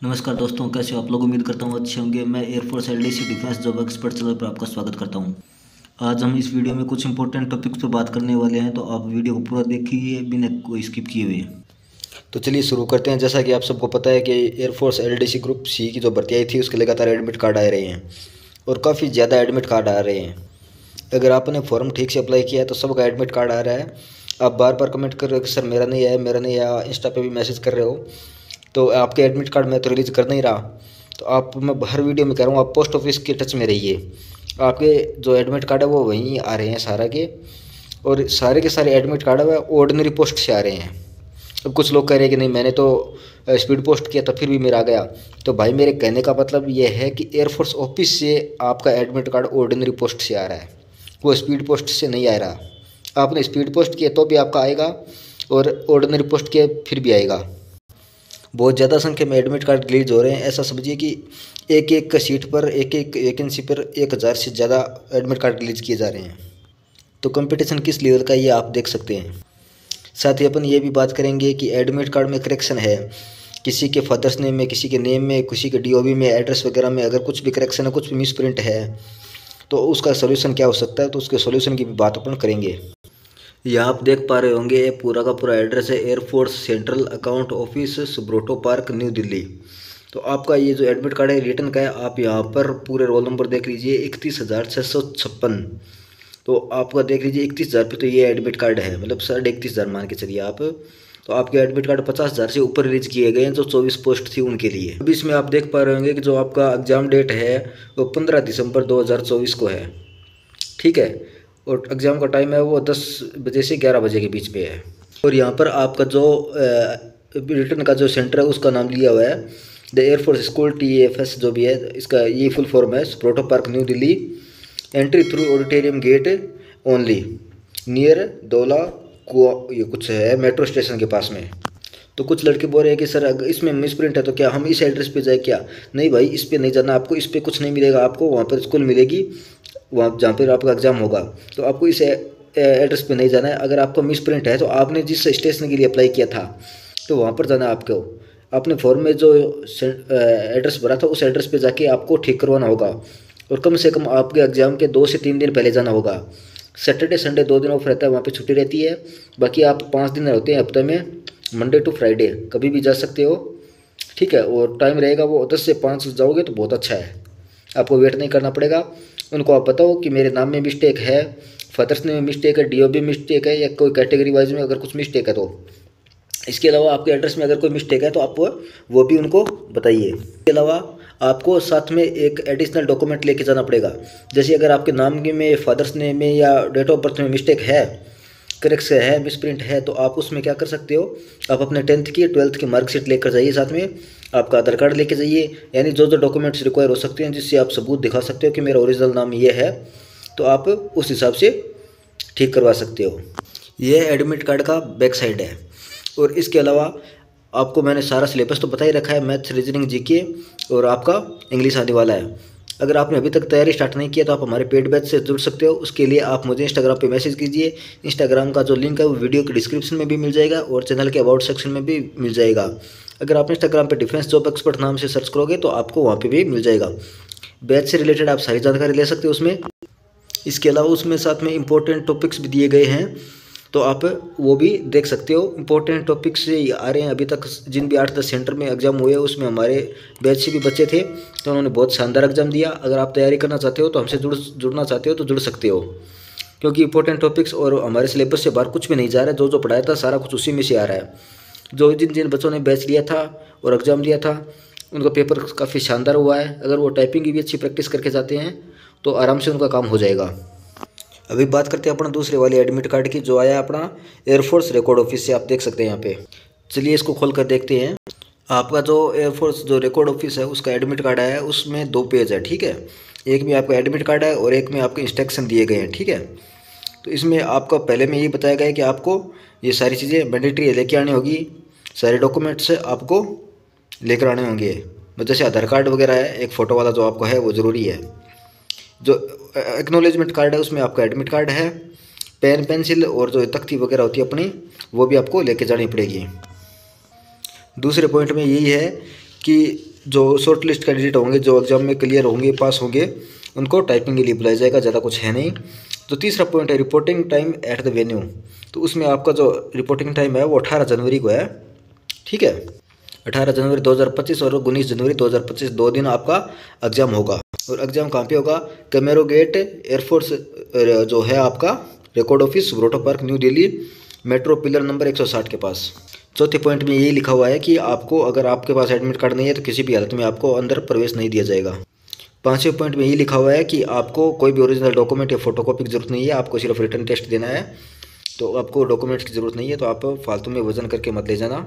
नमस्कार दोस्तों, कैसे हो आप लोग। उम्मीद करता हूँ अच्छे होंगे। मैं air force LDC defence job expert channel पर आपका स्वागत करता हूँ। आज हम इस वीडियो में कुछ इंपॉर्टेंट टॉपिक्स पर बात करने वाले हैं, तो आप वीडियो को पूरा देखिए बिना कोई स्किप किए हुए। तो चलिए शुरू करते हैं। जैसा कि आप सबको पता है कि एयरफोर्स एलडीसी ग्रुप सी की जो भर्ती आई थी उसके लगातार एडमिट कार्ड आ रहे हैं और काफ़ी ज़्यादा एडमिट कार्ड आ रहे हैं। अगर आपने फॉर्म ठीक से अप्लाई किया है तो सबका एडमिट कार्ड आ रहा है। आप बार बार कमेंट कर रहे हो कि सर मेरा नहीं आया, मेरा नहीं आया, इंस्टा पे भी मैसेज कर रहे हो, तो आपके एडमिट कार्ड मैं तो रिलीज़ कर नहीं रहा। तो आप, मैं हर वीडियो में कह रहा हूँ, आप पोस्ट ऑफिस के टच में रहिए। आपके जो एडमिट कार्ड है वो वहीं आ रहे हैं सारा के, और सारे के सारे एडमिट कार्ड है ऑर्डिनरी पोस्ट से आ रहे हैं। अब कुछ लोग कह रहे हैं कि नहीं मैंने तो स्पीड पोस्ट किया तो फिर भी मेरा आ गया। तो भाई मेरे कहने का मतलब ये है कि एयरफोर्स ऑफिस से आपका एडमिट कार्ड ऑर्डिनरी पोस्ट से आ रहा है, वो स्पीड पोस्ट से नहीं आ रहा। आपने स्पीड पोस्ट किया तो भी आपका आएगा और ऑर्डिनरी पोस्ट किया फिर भी आएगा। बहुत ज़्यादा संख्या में एडमिट कार्ड रिलीज हो रहे हैं। ऐसा समझिए कि एक एक सीट पर, एक एक वैकेंसी पर 1000 से ज़्यादा एडमिट कार्ड रिलीज किए जा रहे हैं। तो कंपटीशन किस लेवल का ये आप देख सकते हैं। साथ ही अपन ये भी बात करेंगे कि एडमिट कार्ड में करेक्शन है, किसी के फादर्स नेम में, किसी के नेम में, किसी के डीओबी में, एड्रेस वगैरह में अगर कुछ भी करेक्शन है, कुछ भी मिसप्रिंट है तो उसका सोल्यूशन क्या हो सकता है, तो उसके सोल्यूशन की भी बात अपन करेंगे। यहाँ आप देख पा रहे होंगे ये पूरा का पूरा एड्रेस है air force central account office, Subroto park, new Delhi. तो आपका ये जो एडमिट कार्ड है रिटर्न का है, आप यहाँ पर पूरे रोल नंबर देख लीजिए 31,656। तो आपका देख लीजिए 31,000 पे तो ये एडमिट कार्ड है, मतलब 31,500 मान के चलिए आप। तो आपके एडमिट कार्ड 50,000 से ऊपर रिलीज किए गए हैं जो 24 पोस्ट थी उनके लिए। अब इसमें आप देख पा रहे होंगे कि जो आपका एग्ज़ाम डेट है वो 15 दिसंबर 2024 को है, ठीक है। और एग्ज़ाम का टाइम है वो 10 बजे से 11 बजे के बीच में है। और यहाँ पर आपका जो रिटर्न का जो सेंटर है उसका नाम लिया हुआ है द एयरफोर्स स्कूल, TAFS जो भी है, इसका ये फुल फॉर्म है, Subroto park, new Delhi. Entry through auditorium get only, near Daula को, ये कुछ है मेट्रो स्टेशन के पास में। तो कुछ लड़के बोल रहे हैं कि सर अगर इसमें मिसप्रिंट है तो क्या हम इस एड्रेस पे जाए क्या? नहीं भाई, इस पे नहीं जाना आपको, इस पे कुछ नहीं मिलेगा आपको। वहाँ पर स्कूल मिलेगी, वहाँ जहाँ पर आपका एग्ज़ाम होगा, तो आपको इस एड्रेस पे नहीं जाना है। अगर आपको मिसप्रिंट है तो आपने जिस स्टेशन के लिए अप्लाई किया था तो वहाँ पर जाना है आपको। अपने फॉर्म में जो एड्रेस भरा था उस एड्रेस पे जाके आपको ठीक करवाना होगा, और कम से कम आपके एग्ज़ाम के 2 से 3 दिन पहले जाना होगा। सैटरडे संडे 2 दिन ऑफ रहता है, वहाँ पे छुट्टी रहती है। बाकी आप 5 दिन होते हैं हफ्ते में, मंडे टू फ्राइडे कभी भी जा सकते हो, ठीक है। और टाइम रहेगा वो 10 से 5 जाओगे तो बहुत अच्छा है, आपको वेट नहीं करना पड़ेगा। उनको आप बताओ कि मेरे नाम में मिस्टेक है, फादर्स नेम में मिस्टेक है, डीओबी मिस्टेक है, या कोई कैटेगरी वाइज में अगर कुछ मिस्टेक है तो। इसके अलावा आपके एड्रेस में अगर कोई मिस्टेक है तो आप वो भी उनको बताइए। इसके अलावा आपको साथ में एक एडिशनल डॉक्यूमेंट लेके जाना पड़ेगा। जैसे अगर आपके नाम में, फादर्स नेम में या डेट ऑफ बर्थ में मिस्टेक है, करेक्शन है, मिसप्रिंट है, तो आप उसमें क्या कर सकते हो, आप अपने 10th की 12th की मार्कशीट लेकर जाइए, साथ में आपका आधार कार्ड लेके जाइए। यानी जो जो डॉक्यूमेंट्स रिक्वायर हो सकते हैं जिससे आप सबूत दिखा सकते हो कि मेरा ओरिजिनल नाम ये है, तो आप उस हिसाब से ठीक करवा सकते हो। ये एडमिट कार्ड का बैक साइड है। और इसके अलावा आपको मैंने सारा सिलेबस तो बता ही रखा है, मैथ, रीजनिंग, जीके और आपका इंग्लिश आने वाला है। अगर आपने अभी तक तैयारी स्टार्ट नहीं किया तो आप हमारे पेड बैच से जुड़ सकते हो। उसके लिए आप मुझे इंस्टाग्राम पे मैसेज कीजिए। इंस्टाग्राम का जो लिंक है वो वीडियो के डिस्क्रिप्शन में भी मिल जाएगा और चैनल के अबाउट सेक्शन में भी मिल जाएगा। अगर आप इंस्टाग्राम पे डिफेंस जॉब एक्सपर्ट नाम से सर्च करोगे तो आपको वहाँ पर भी मिल जाएगा। बैच से रिलेटेड आप सारी जानकारी ले सकते हो उसमें। इसके अलावा उसमें साथ में इंपॉर्टेंट टॉपिक्स भी दिए गए हैं, तो आप वो भी देख सकते हो। इंपॉर्टेंट टॉपिक्स से आ रहे हैं अभी तक जिन भी 8-10 सेंटर में एग्जाम हुए उसमें हमारे बैच से भी बच्चे थे, तो उन्होंने बहुत शानदार एग्जाम दिया। अगर आप तैयारी करना चाहते हो तो हमसे जुड़ना चाहते हो तो जुड़ सकते हो, क्योंकि इंपॉर्टेंट टॉपिक्स और हमारे सिलेबस से बाहर कुछ भी नहीं जा रहा है। जो जो पढ़ाया था सारा कुछ उसी में से आ रहा है। जो जिन जिन बच्चों ने बैच लिया था और एग्ज़ाम दिया था उनका पेपर काफ़ी शानदार हुआ है। अगर वो टाइपिंग की भी अच्छी प्रैक्टिस करके जाते हैं तो आराम से उनका काम हो जाएगा। अभी बात करते हैं अपना दूसरे वाले एडमिट कार्ड की, जो आया अपना एयरफोर्स रिकॉर्ड ऑफिस से। आप देख सकते हैं यहाँ पे, चलिए इसको खोल कर देखते हैं। आपका जो एयरफोर्स जो रिकॉर्ड ऑफिस है उसका एडमिट कार्ड आया है, उसमें 2 पेज है, ठीक है। एक में आपका एडमिट कार्ड है और एक में आपके इंस्ट्रक्शन दिए गए हैं, ठीक है। तो इसमें आपका पहले में ये बताया गया है कि आपको ये सारी चीज़ें मैंडेटरी लेके आनी होगी, सारे डॉक्यूमेंट्स आपको लेकर आने होंगे। जैसे आधार कार्ड वगैरह है, एक फ़ोटो वाला जो आपको है वो ज़रूरी है। जो एक्नॉलेजमेंट कार्ड है उसमें आपका एडमिट कार्ड है, पेन, पेंसिल और जो तख्ती वगैरह होती है अपनी, वो भी आपको लेके जानी पड़ेगी। दूसरे पॉइंट में यही है कि जो शॉर्ट लिस्ट कैंडिडेट होंगे, जो एग्जाम में क्लियर होंगे, पास होंगे, उनको टाइपिंग के लिए बुलाया जाएगा, ज़्यादा कुछ है नहीं। तो तीसरा पॉइंट है reporting time at the venue. तो उसमें आपका जो रिपोर्टिंग टाइम है वो 18 जनवरी को है, ठीक है। 18 जनवरी 2025 और 19 जनवरी 2025 2 दिन आपका एग्ज़ाम होगा। और एग्ज़ाम कहाँ पे होगा? कैमेरो गेट एयरफोर्स जो है आपका record office, Subroto park, new Delhi, metro pillar number 160 के पास। चौथे पॉइंट में यही लिखा हुआ है कि आपको, अगर आपके पास एडमिट कार्ड नहीं है तो किसी भी हालत में आपको अंदर प्रवेश नहीं दिया जाएगा। पाँचवें पॉइंट में यही लिखा हुआ है कि आपको कोई भी ओरिजिनल डॉक्यूमेंट या फोटोकॉपी की जरूरत नहीं है, आपको सिर्फ रिटर्न टेस्ट देना है। तो आपको डॉक्यूमेंट्स की ज़रूरत नहीं है, तो आप फालतू में वजन करके मत ले जाना।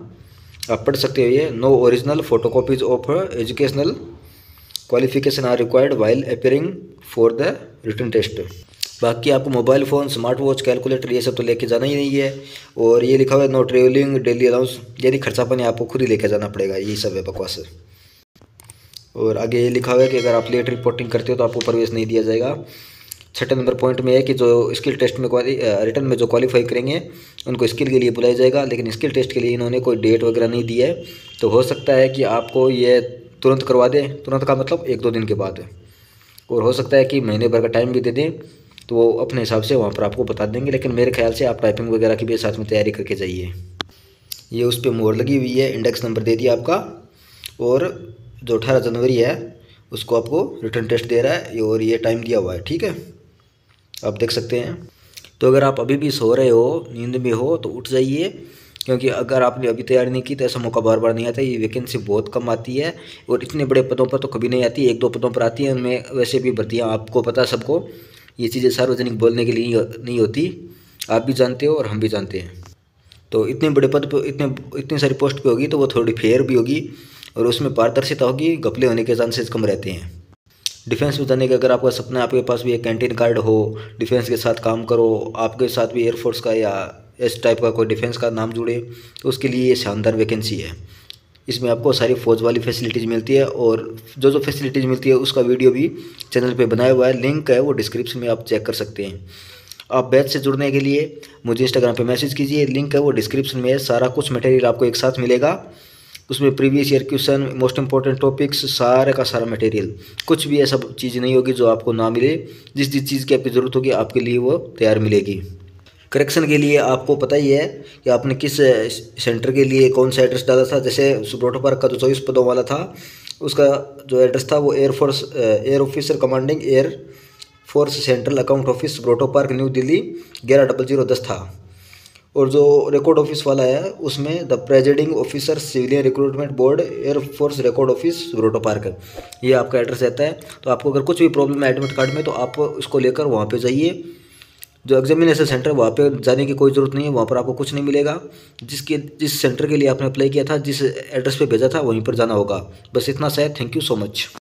आप पढ़ सकते हो ये, no original photocopies of educational qualification are required while appearing for the written test. बाकी आपको mobile phone, smart watch, calculator ये सब तो लेके जाना ही नहीं है। और ये लिखा हुआ है नो ट्रेवलिंग डेली अलाउंस, यानी खर्चा पानी आपको खुद ही लेके जाना पड़ेगा, यही सब है बकवास। और आगे ये लिखा हुआ है कि अगर आप लेट रिपोर्टिंग करते हो तो आपको प्रवेश नहीं दिया जाएगा। छठे नंबर पॉइंट में है कि जो स्किल टेस्ट में रिटर्न में जो क्वालिफाई करेंगे उनको स्किल के लिए बुलाया जाएगा, लेकिन स्किल टेस्ट के लिए इन्होंने कोई डेट वगैरह नहीं दी है। तो हो सकता है कि आपको ये तुरंत करवा दें, तुरंत का मतलब 1-2 दिन के बाद, और हो सकता है कि महीने भर का टाइम भी दे दें, तो वो अपने हिसाब से वहाँ पर आपको बता देंगे। लेकिन मेरे ख्याल से आप टाइपिंग वगैरह की भी साथ में तैयारी करके जाइए। ये उस पर मोहर लगी हुई है, इंडेक्स नंबर दे दिया आपका, और जो 18 जनवरी है उसको आपको रिटर्न टेस्ट दे रहा है, और ये टाइम दिया हुआ है, ठीक है, आप देख सकते हैं। तो अगर आप अभी भी सो रहे हो, नींद में हो, तो उठ जाइए, क्योंकि अगर आपने अभी तैयारी नहीं की तो ऐसा मौका बार बार नहीं आता। ये वैकेंसी बहुत कम आती है, और इतने बड़े पदों पर तो कभी नहीं आती, 1-2 पदों पर आती है। उनमें वैसे भी भर्तियाँ, आपको पता है सबको, ये चीज़ें सार्वजनिक बोलने के लिए नहीं होती, आप भी जानते हो और हम भी जानते हैं। तो इतने बड़े पद पर इतनी सारी पोस्ट पे होगी तो वो थोड़ी फेयर भी होगी, और उसमें पारदर्शिता होगी, घपले होने के चांसेस कम रहते हैं। डिफेंस में जाने का अगर आपका सपना है, आपके पास भी एक कैंटीन कार्ड हो, डिफेंस के साथ काम करो, आपके साथ भी एयरफोर्स का या इस टाइप का कोई डिफेंस का नाम जुड़े, तो उसके लिए ये शानदार वैकेंसी है। इसमें आपको सारी फौज वाली फैसिलिटीज़ मिलती है, और जो फैसिलिटीज़ मिलती है उसका वीडियो भी चैनल पे बनाया हुआ है, लिंक है वो डिस्क्रिप्शन में आप चेक कर सकते हैं। आप बैच से जुड़ने के लिए मुझे इंस्टाग्राम पे मैसेज कीजिए, लिंक है वो डिस्क्रिप्शन में है। सारा कुछ मटेरियल आपको एक साथ मिलेगा, उसमें previous year question, most important topics, सारे का सारा मटेरियल, कुछ भी ऐसा चीज़ नहीं होगी जो आपको ना मिले। जिस जिस चीज़ की आपकी ज़रूरत होगी आपके लिए वो तैयार मिलेगी। करेक्शन के लिए आपको पता ही है कि आपने किस सेंटर के लिए कौन सा एड्रेस डाला था। जैसे सुब्रोटो पार्क का जो 24 पदों वाला था, उसका जो एड्रेस था वो air officer commanding air force central account office, Subroto park, new Delhi 110010 था। और जो रिकॉर्ड ऑफिस वाला है उसमें the presiding officer civilian recruitment board, air force record office, Subroto park, ये आपका एड्रेस रहता है। तो आपको अगर कुछ भी प्रॉब्लम है एडमिट कार्ड में तो आप इसको लेकर वहाँ पे जाइए। जो एग्जामिनेशन सेंटर, वहाँ पे जाने की कोई ज़रूरत नहीं है, वहाँ पर आपको कुछ नहीं मिलेगा। जिस सेंटर के लिए आपने अप्लाई किया था, जिस एड्रेस पे भेजा था, वहीं पर जाना होगा। बस इतना सा है। Thank you so much.